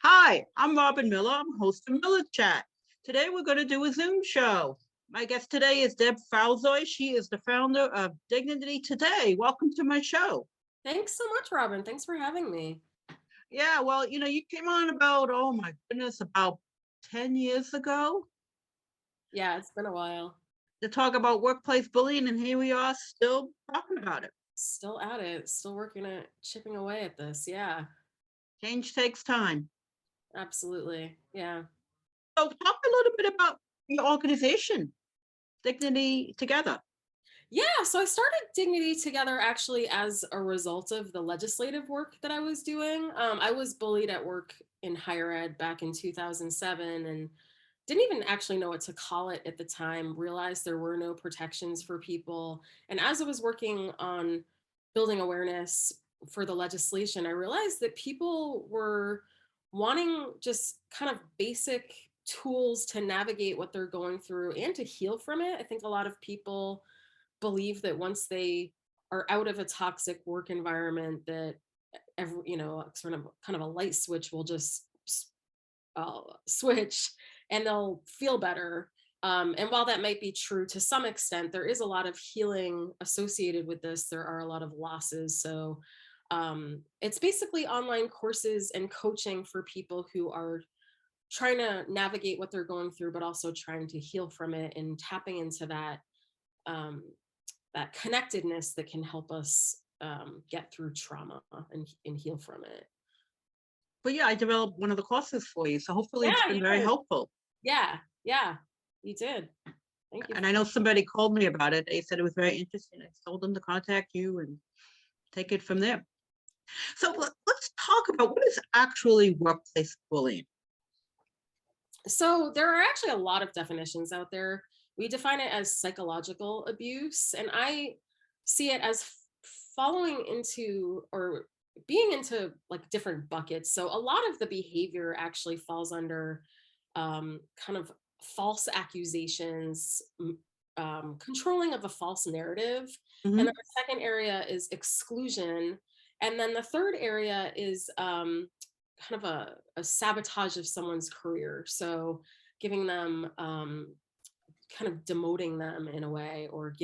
Hi, I'm Robbin Miller. I'm host of Miller Chat. Today we're going to do a Zoom show. My guest today is Deb Falzoi. She is the founder of Dignity Today. Welcome to my show. Thanks so much, Robin. Thanks for having me. Yeah, well, you came on about, oh my goodness, about 10 years ago Yeah, it's been a while. to talk about workplace bullying, and here we are still talking about it. Still at it, still working at chipping away at this. Yeah, Change takes time. absolutely. Yeah. So talk a little bit about your organization, Dignity Together. Yeah, so I started Dignity Together actually as a result of the legislative work that I was doing. I was bullied at work in higher ed back in 2007 and didn't even actually know what to call it at the time, realized there were no protections for people. And as I was working on building awareness for the legislation, I realized that people were wanting just kind of basic tools to navigate what they're going through and to heal from it. I think a lot of people believe that once they are out of a toxic work environment that sort of kind of a light switch will just switch and they'll feel better. And while that might be true to some extent, there is a lot of healing associated with this. There are a lot of losses. So it's basically online courses and coaching for people who are trying to navigate what they're going through, but also trying to heal from it and tapping into um, that connectedness that can help us get through trauma and heal from it. But yeah, I developed one of the courses for you, so hopefully it's Yeah, been you very did. helpful. Yeah, you did. Thank you. And I know somebody called me about it. They said it was very interesting. I told them to contact you and take it from there. So let's talk about what is actually workplace bullying. So there are actually a lot of definitions out there. We define it as psychological abuse, and I see it as following into or being into like different buckets. So a lot of the behavior actually falls under kind of false accusations, controlling of a false narrative. And then Mhm. the second area is exclusion. And then the third area is kind of a sabotage of someone's career. So giving them kind of demoting them in a way or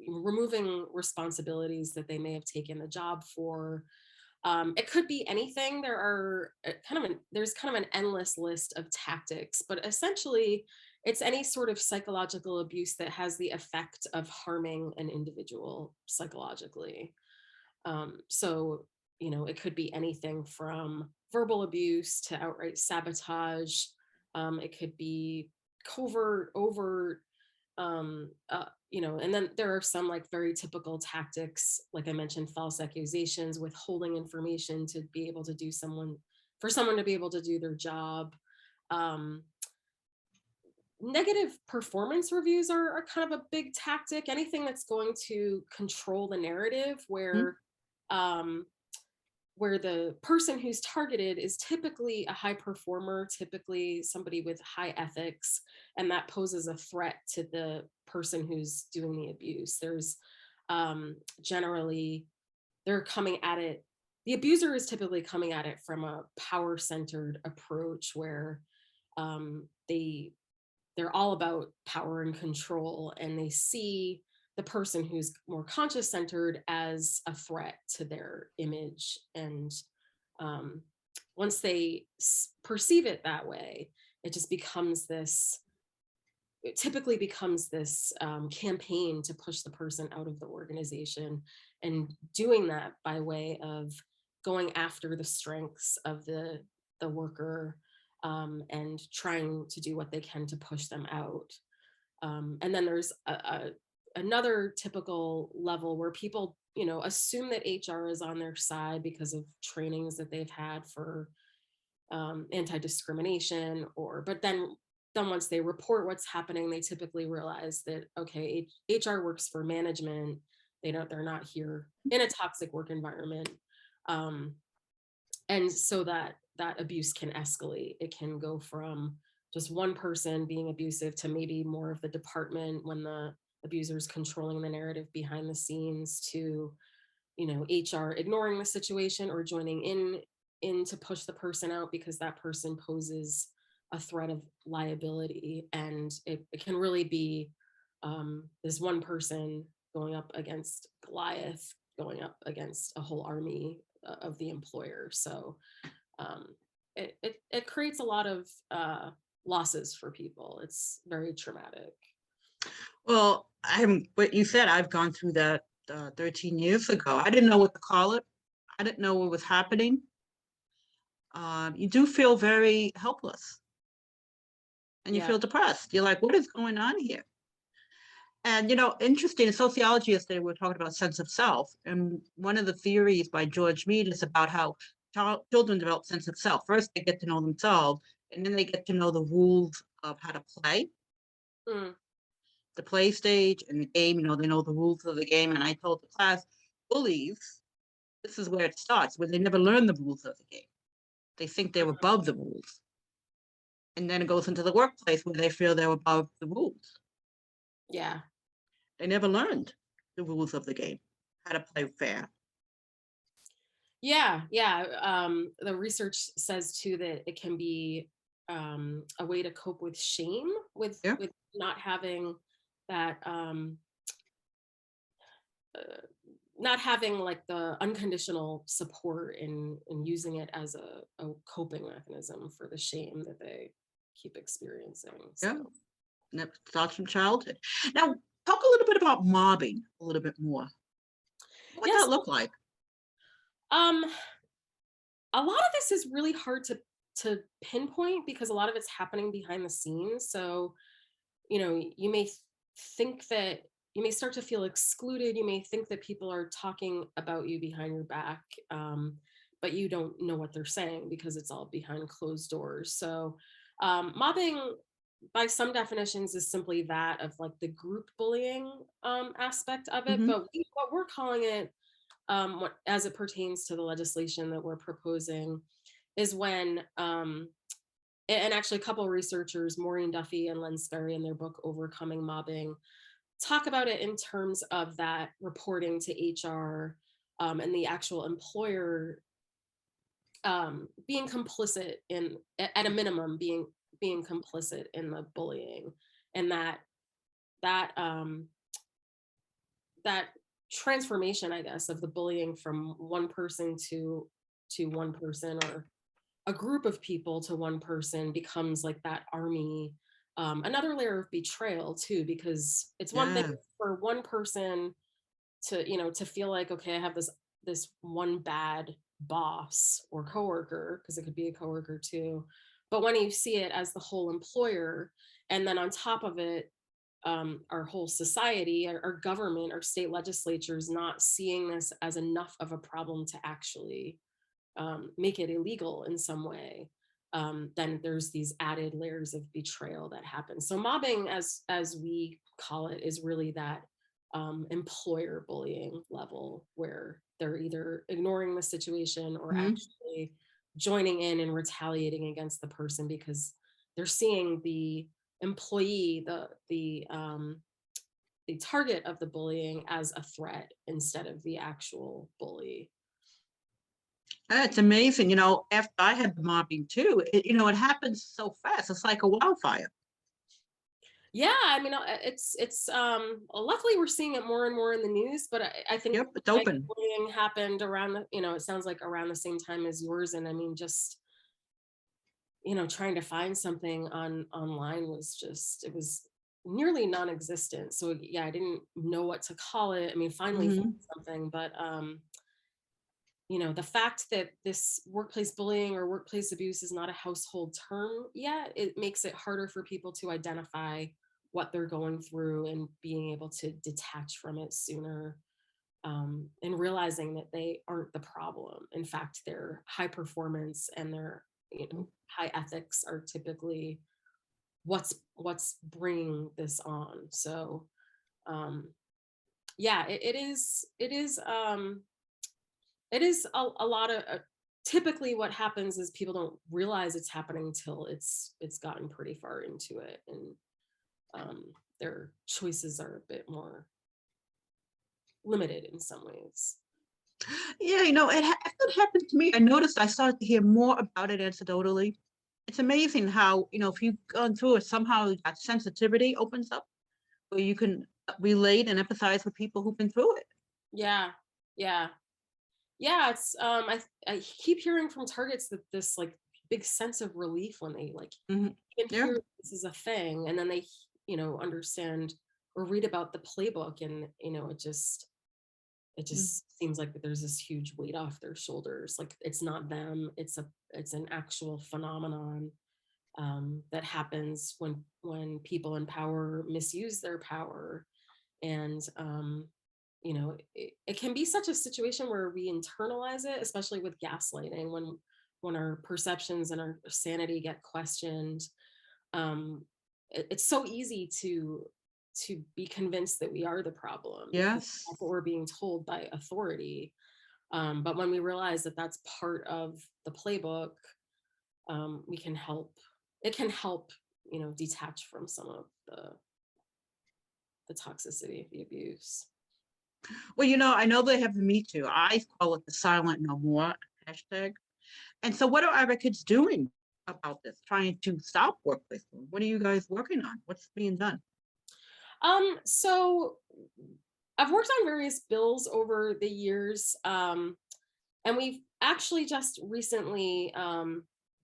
removing responsibilities that they may have taken the job for. It could be anything. There's kind of an endless list of tactics, but essentially it's any sort of psychological abuse that has the effect of harming an individual psychologically. So, it could be anything from verbal abuse to outright sabotage. It could be covert, overt, and then there are some like very typical tactics, like I mentioned, false accusations, withholding information to be able to for someone to be able to do their job. Um, Negative performance reviews are kind of a big tactic. Anything that's going to control the narrative Mhm. um, where the person who's targeted is typically a high performer, typically somebody with high ethics, and that poses a threat to the person who's doing the abuse. There's generally, they're coming at it, the abuser is typically coming at it from a power centered approach where they're all about power and control, and they see the person who's more conscious centered as a threat to their image. And um, once they perceive it that way, it just becomes this it typically becomes this campaign to push the person out of the organization, and doing that by way of going after the strengths of the worker, and trying to do what they can to push them out. And then there's another typical level where people, assume that HR is on their side because of trainings that they've had for anti-discrimination, but then once they report what's happening, they typically realize that, okay, HR works for management. They're not here in a toxic work environment. And so that abuse can escalate. It can go from just one person being abusive to maybe more of the department when the abuser is controlling the narrative behind the scenes, to HR ignoring the situation or joining in to push the person out because that person poses a threat of liability. And it can really be this one person going up against Goliath, going up against a whole army of the employer. So it creates a lot of losses for people. It's very traumatic. Well, what you said, I've gone through that 13 years ago. I didn't know what to call it. I didn't know what was happening. You do feel very helpless, and you feel depressed. You're like, what is going on here? And, interesting, in sociology yesterday, we were talking about sense of self. And one of the theories by George Mead is about how children develop sense of self. First, they get to know themselves, and then they get to know the rules of how to play. The play stage and the game, they know the rules of the game. And I told the class, bullies, this is where it starts, where they never learn the rules of the game. They think they're above the rules. And then it goes into the workplace where they feel they're above the rules. Yeah. They never learned the rules of the game, how to play fair. Yeah. The research says too that it can be a way to cope with shame, with not having that not having like the unconditional support and using it as a coping mechanism for the shame that they keep experiencing. So. Yeah, and that starts from childhood. Now, talk a little bit about mobbing a little bit more. What does that look like? A lot of this is really hard to pinpoint because a lot of it's happening behind the scenes. So, you may think that you may start to feel excluded. You may think that people are talking about you behind your back, but you don't know what they're saying because it's all behind closed doors. So mobbing, by some definitions, is simply that of like the group bullying aspect of it. But what we're calling it, as it pertains to the legislation that we're proposing, is when and actually a couple of researchers, Maureen Duffy and Len Sperry, in their book Overcoming Mobbing, talk about it in terms of that reporting to HR and the actual employer being complicit in, at a minimum, being complicit in the bullying, and that transformation, I guess, of the bullying from one person to one person, or a group of people to one person, becomes like that army. Another layer of betrayal too, because it's one thing for one person to feel like, okay, I have this one bad boss or coworker, because it could be a coworker too. But when you see it as the whole employer, and then on top of it, our whole society, our government, our state legislatures not seeing this as enough of a problem to actually make it illegal in some way, then there's these added layers of betrayal that happen. So mobbing, as we call it, is really that employer bullying level, where they're either ignoring the situation or actually joining in and retaliating against the person because they're seeing the employee, the target of the bullying, as a threat instead of the actual bully. It's amazing. After I had the mobbing too, it happens so fast. It's like a wildfire. Yeah, I mean, it's luckily we're seeing it more and more in the news, but I think it's open. bullying happened around the, it sounds like around the same time as yours. And I mean, just, trying to find something online was it was nearly non-existent. So yeah, I didn't know what to call it. I mean, finally found something, but the fact that this workplace bullying or workplace abuse is not a household term yet, it makes it harder for people to identify what they're going through and being able to detach from it sooner, and realizing that they aren't the problem. In fact, their high performance and their high ethics are typically what's bringing this on. So yeah, it is a lot of typically what happens is people don't realize it's happening till it's gotten pretty far into it, and their choices are a bit more limited in some ways. Yeah, it happened to me. I noticed I started to hear more about it anecdotally. It's amazing how, if you've gone through it, somehow that sensitivity opens up where you can relate and empathize with people who've been through it. Yeah, yeah, yeah. It's I keep hearing from targets that this like big sense of relief when they like Mhm. even Yeah. hear this is a thing, and then they understand or read about the playbook, and it Mm. just seems like there's this huge weight off their shoulders. Like it's not them; it's an actual phenomenon that happens when people in power misuse their power, and it can be such a situation where we internalize it, especially with gaslighting, when our perceptions and our sanity get questioned. It's so easy to be convinced that we are the problem because Yes. that's what we're being told by authority. But when we realize that that's part of the playbook, we can help. It can help, detach from some of the toxicity of the abuse. Well, I know they have the Me Too. I call it the silent no more hashtag. And so what are advocates doing about this, trying to stop workplace bullying? What are you guys working on? What's being done? So I've worked on various bills over the years, and we've actually just recently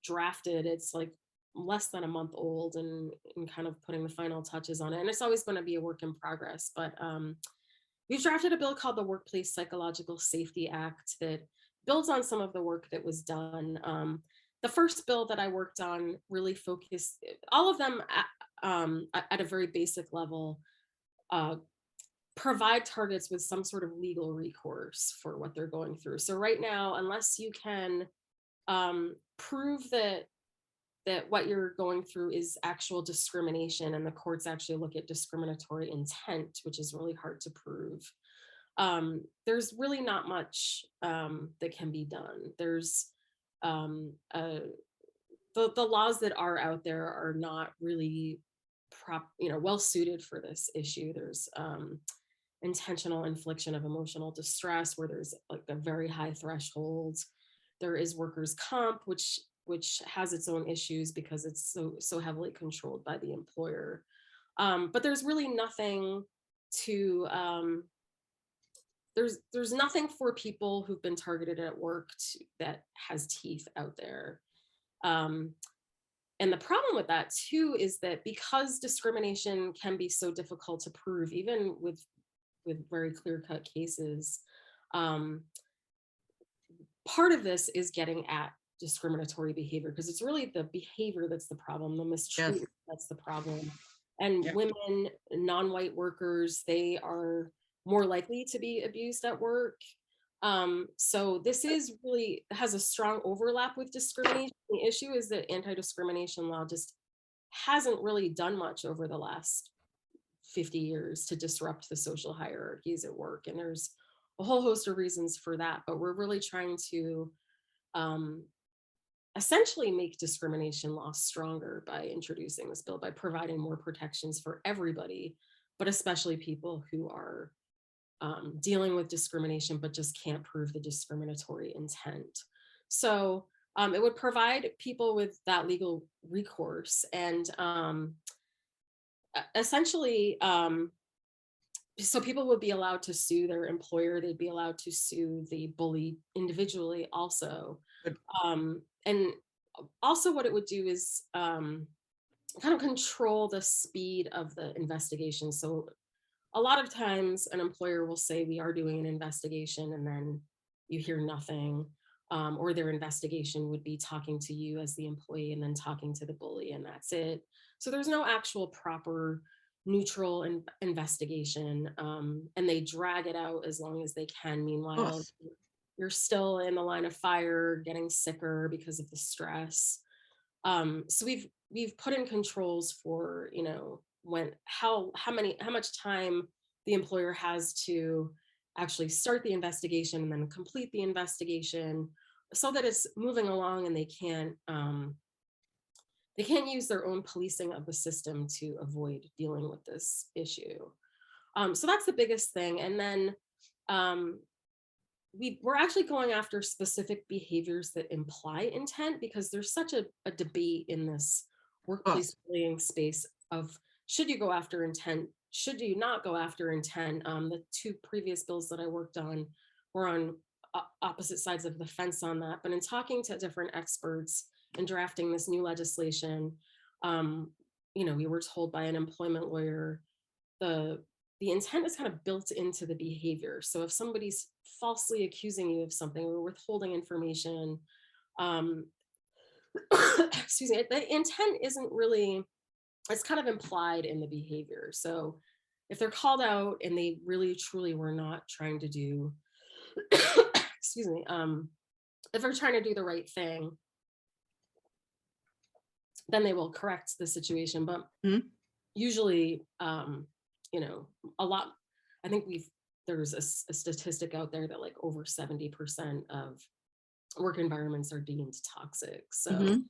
drafted. It's like less than a month old, and kind of putting the final touches on it. And it's always going to be a work in progress, but we've drafted a bill called the Workplace Psychological Safety Act that builds on some of the work that was done. The first bill that I worked on really focused all of them at a very basic level. Uh, Provide targets with some sort of legal recourse for what they're going through. So right now, unless you can prove that what you're going through is actual discrimination, and the courts actually look at discriminatory intent, which is really hard to prove, there's really not much that can be done. There's the laws that are out there are not really well suited for this issue. There's intentional infliction of emotional distress, where there's like a very high threshold. There is workers' comp, which has its own issues because it's so heavily controlled by the employer. But there's really nothing to there's nothing for people who've been targeted at work that has teeth out there. Um, and the problem with that too is that because discrimination can be so difficult to prove, even with very clear-cut cases, um, part of this is getting at discriminatory behavior, because it's really the behavior that's the problem, the Yes. mistreatment that's the problem. And Yep. women, non-white workers, they are more likely to be abused at work. So this is really has a strong overlap with discrimination. The issue is that anti-discrimination law just hasn't really done much over the last 50 years to disrupt the social hierarchies at work. And there's a whole host of reasons for that, but we're really trying to um, essentially make discrimination law stronger by introducing this bill, by providing more protections for everybody, but especially people who are dealing with discrimination but just can't prove the discriminatory intent. So it would provide people with that legal recourse, and essentially so people would be allowed to sue their employer. They'd be allowed to sue the bully individually also. Good. And also what it would do is kind of control the speed of the investigation. So a lot of times an employer will say, we are doing an investigation, and then you hear nothing. Or their investigation would be talking to you as the employee and then talking to the bully, and that's it. So there's no actual proper neutral investigation, and they drag it out as long as they can. Of Meanwhile, course. you're still in the line of fire, getting sicker because of the stress. So we've put in controls for, how much time the employer has to actually start the investigation and then complete the investigation, so that it's moving along and they can't use their own policing of the system to avoid dealing with this issue. So that's the biggest thing. And then um, we're actually going after specific behaviors that imply intent, because there's such a debate in this workplace bullying space of, should you go after intent? Should you not go after intent? The two previous bills that I worked on were on opposite sides of the fence on that. But in talking to different experts and drafting this new legislation, we were told by an employment lawyer, the intent is kind of built into the behavior. So if somebody's falsely accusing you of something or withholding information, excuse me, the intent isn't really, it's kind of implied in the behavior. So if they're called out and they really truly were not trying to do, excuse me, if they're trying to do the right thing, then they will correct the situation. But usually, a lot, I think there's a statistic out there that like over 70% of work environments are deemed toxic. So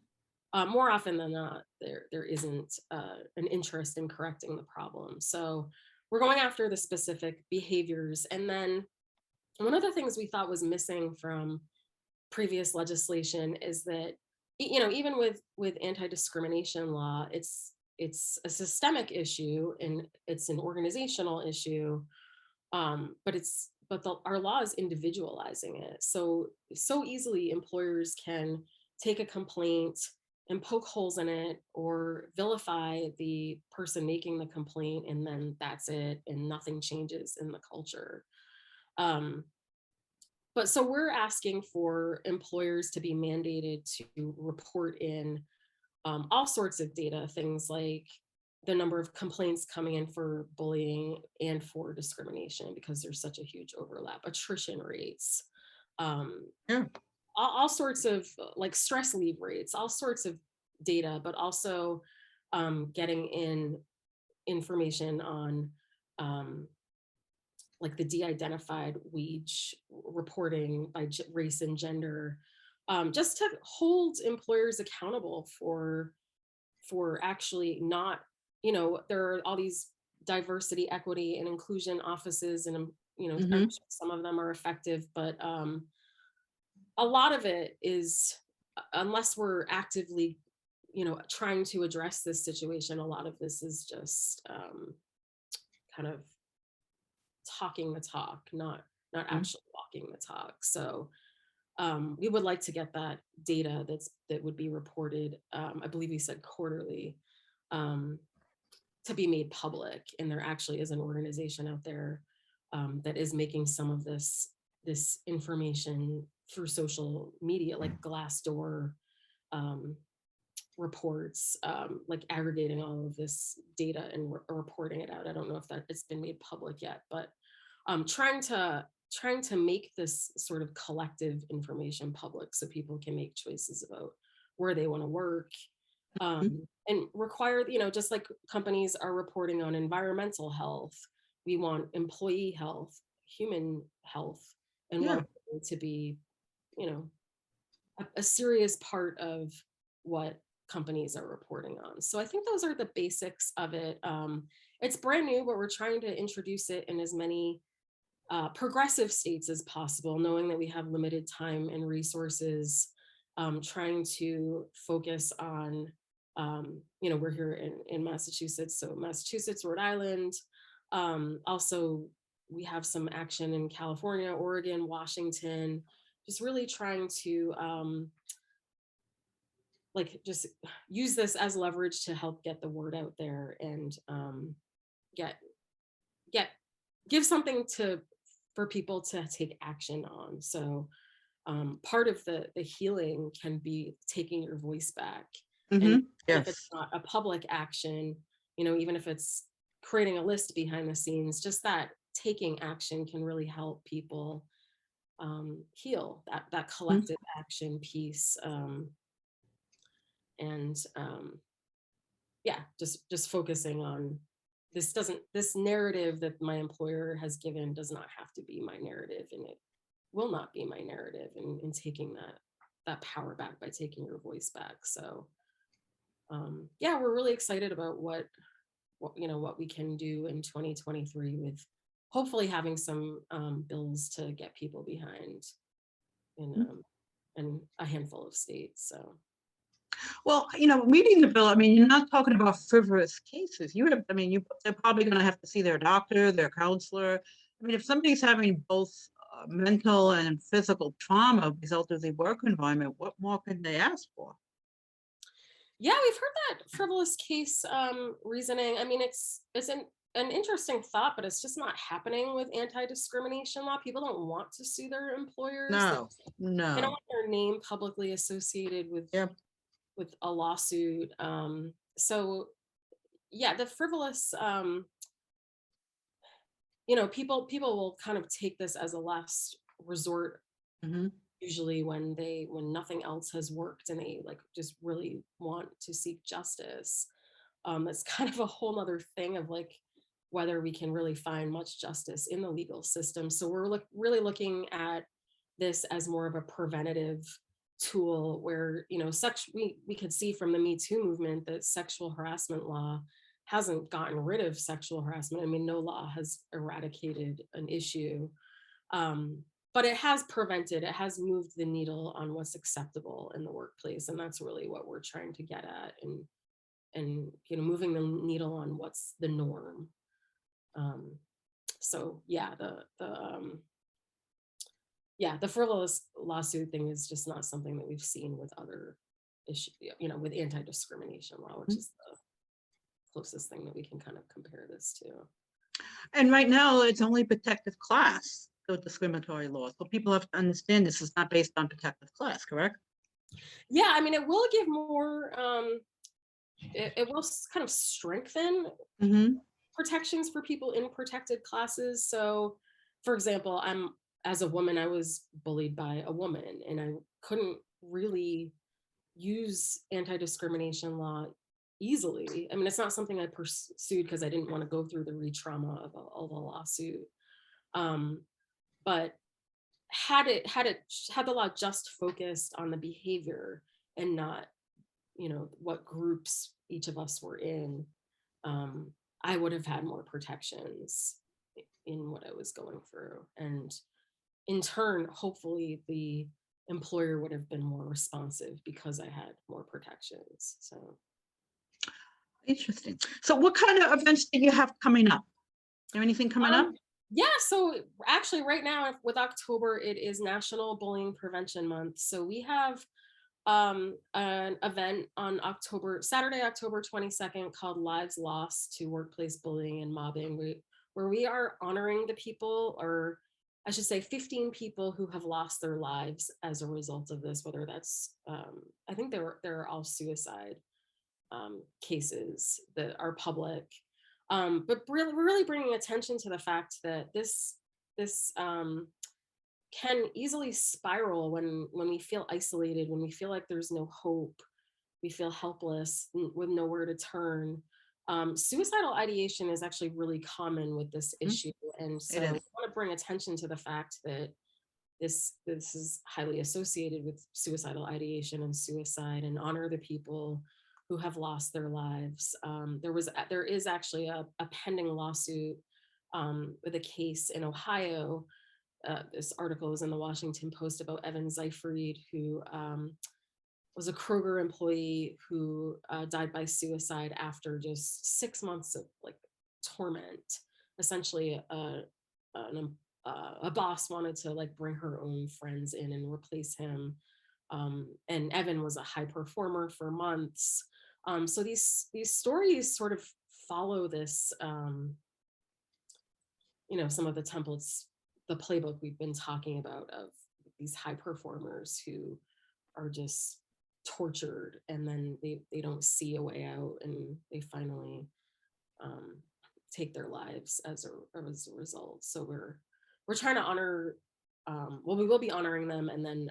more often than not, there isn't an interest in correcting the problem. So we're going after the specific behaviors. And then one of the things we thought was missing from previous legislation is that, even with anti-discrimination law, it's a systemic issue and it's an organizational issue, but our law is individualizing it. So easily employers can take a complaint and poke holes in it or vilify the person making the complaint, and then that's it, and nothing changes in the culture. But so we're asking for employers to be mandated to report in all sorts of data, things like the number of complaints coming in for bullying and for discrimination, because there's such a huge overlap, attrition rates, all sorts of like stress leave rates, all sorts of data, but also getting in information on like the de-identified wage reporting by race and gender, just to hold employers accountable for actually not, there are all these diversity, equity, and inclusion offices, and I'm sure some of them are effective, but a lot of it is, unless we're actively, trying to address this situation, a lot of this is just kind of talking the talk, not actually walking the talk. So we would like to get that data that would be reported, I believe you said quarterly, to be made public. And there actually is an organization out there that is making some of this information through social media, like Glassdoor reports, like aggregating all of this data and reporting it out. I don't know if that it's been made public yet, but trying to make this sort of collective information public so people can make choices about where they want to work, and require, just like companies are reporting on environmental health, we want employee health, human health, and well-being to be, a serious part of what companies are reporting on. So I think those are the basics of it. It's brand new, but we're trying to introduce it in as many progressive states as possible, knowing that we have limited time and resources, trying to focus on, we're here in Massachusetts, so Massachusetts, Rhode Island. Also, we have some action in California, Oregon, Washington, just really trying to just use this as leverage to help get the word out there and give something for people to take action on. So part of the healing can be taking your voice back. And if it's not a public action, even if it's creating a list behind the scenes, just that taking action can really help people heal that collective action piece. And yeah, just focusing on this narrative that my employer has given does not have to be my narrative, and it will not be my narrative, in taking that power back by taking your voice back. So yeah, we're really excited about what we can do in 2023 with hopefully having some bills to get people behind in a handful of states. So Well, reading the bill, I mean, you're not talking about frivolous cases. They're probably going to have to see their doctor, their counselor. I mean, if somebody's having both mental and physical trauma result of the work environment, what more can they ask for? yeah, we've heard that frivolous case reasoning. I mean, it's an interesting thought, but it's just not happening with anti-discrimination law. People don't want to sue their employers. No, They don't no. want their name publicly associated with Yeah. a lawsuit. So yeah, the frivolous, people will kind of take this as a last resort, Hmm. usually when nothing else has worked and they like just really want to seek justice. It's kind of a whole nother thing of like whether we can really find much justice in the legal system. So we're really looking at this as more of a preventative tool where, we could see from the Me Too movement that sexual harassment law hasn't gotten rid of sexual harassment. I mean, no law has eradicated an issue. But it has moved the needle on what's acceptable in the workplace. And that's really what we're trying to get at, and moving the needle on what's the norm. So yeah, the frivolous lawsuit thing is just not something that we've seen with other issues, with anti-discrimination law, which is the closest thing that we can kind of compare this to. And right now, it's only protected class, the discriminatory law. So people have to understand this is not based on protected class, correct? Yeah, I mean, it will give more, it will kind of strengthen protections for people in protected classes. So, for example, as a woman, I was bullied by a woman, and I couldn't really use anti-discrimination law easily. I mean, it's not something I pursued because I didn't want to go through the re-trauma of a lawsuit. But had the law just focused on the behavior and not, what groups each of us were in, I would have had more protections in what I was going through. And in turn, hopefully the employer would have been more responsive because I had more protections. So Interesting. So what kind of events do you have coming up? Is there anything coming up? yeah, so actually right now with October, it is National Bullying Prevention Month. So we have an event on Saturday, October 22nd, called Lives Lost to Workplace Bullying and Mobbing, where we are honoring the people, or I should say 15 people who have lost their lives as a result of this, whether that's, I think they're all suicide cases that are public. But we're really bringing attention to the fact that this can easily spiral when we feel isolated, when we feel like there's no hope, we feel helpless with nowhere to turn. Suicidal ideation is actually really common with this issue, and so I want to bring attention to the fact that this is highly associated with suicidal ideation and suicide, and honor the people who have lost their lives. There is actually a pending lawsuit with a case in Ohio. This article was in the Washington Post about Evan Zeifried, who was a Kroger employee who died by suicide after just 6 months of like torment. Essentially, a boss wanted to like bring her own friends in and replace him. And Evan was a high performer for months. So these stories sort of follow this, some of the templates, the playbook we've been talking about of these high performers who are just tortured, and then they don't see a way out, and they finally take their lives as a result. So we're trying to honor well, we will be honoring them, and then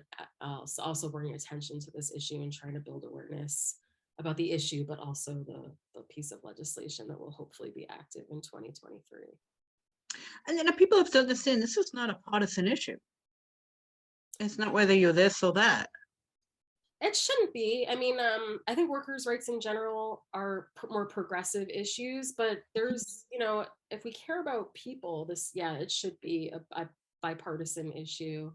also bringing attention to this issue and trying to build awareness about the issue, but also the piece of legislation that will hopefully be active in 2023. And then the people have to understand this is not a partisan issue. It's not whether you're this or that. It shouldn't be. I mean, I think workers' rights in general are more progressive issues, but there's, if we care about people, it should be a bipartisan issue.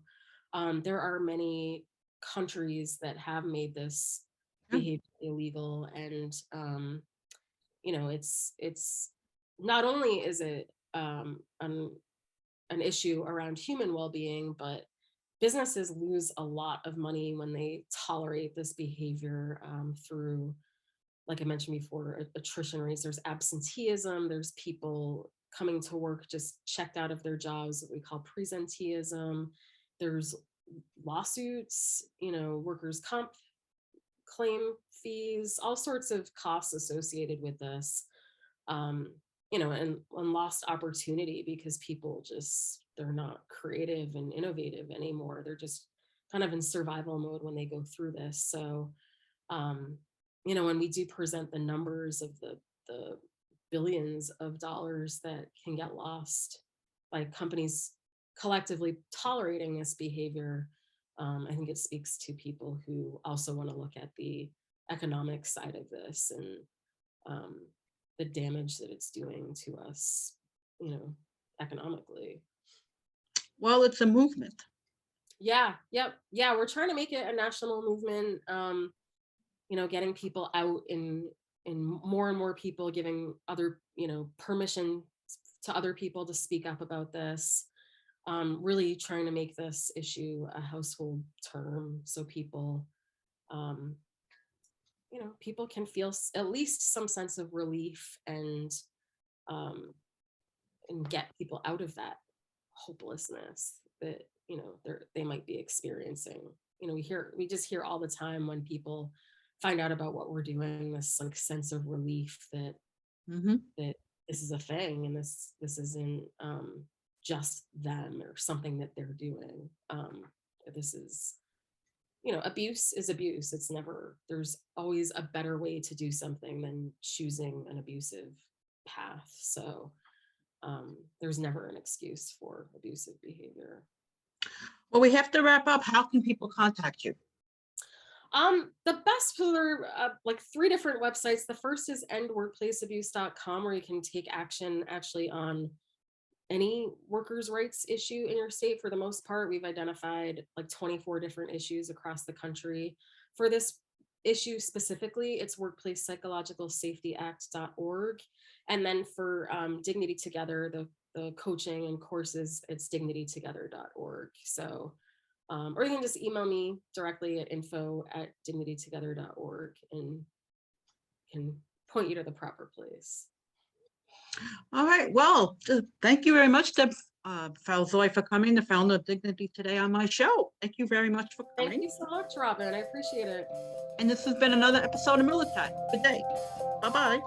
There are many countries that have made this behavior illegal, and it's not only is it an issue around human well-being, but businesses lose a lot of money when they tolerate this behavior through, like I mentioned before, attrition rates. There's absenteeism. There's people coming to work just checked out of their jobs, what we call presenteeism. There's lawsuits, workers' comp claim fees, all sorts of costs associated with this, and lost opportunity because people they're not creative and innovative anymore. They're just kind of in survival mode when they go through this. So, when we do present the numbers of the billions of dollars that can get lost by companies collectively tolerating this behavior, I think it speaks to people who also want to look at the economic side of this and the damage that it's doing to us, economically. Well, it's a movement. Yeah. We're trying to make it a national movement. Getting people out in more and more people, giving other, permission to other people to speak up about this. Really trying to make this issue a household term, so people, people can feel at least some sense of relief and get people out of that hopelessness that they might be experiencing. We just hear all the time when people find out about what we're doing, this like sense of relief that that this is a thing and this isn't just them or something that they're doing. This is, abuse is abuse. It's never, there's always a better way to do something than choosing an abusive path. So there's never an excuse for abusive behavior. Well, we have to wrap up. How can people contact you? The best for like 3 different websites. The first is endworkplaceabuse.com, where you can take action actually on any workers' rights issue in your state. For the most part, we've identified like 24 different issues across the country. For this issue specifically, it's workplacepsychologicalsafetyact.org. And then for Dignity Together, the coaching and courses, it's dignitytogether.org. So, or you can just email me directly at info@dignitytogether.org and can point you to the proper place. All right. Well, thank you very much, Deb Falzoi, for coming, the founder of Dignity Today, on my show. Thank you very much for coming. Thank you so much, Robbin. I appreciate it. And this has been another episode of Miller Chat. Good day. Bye-bye.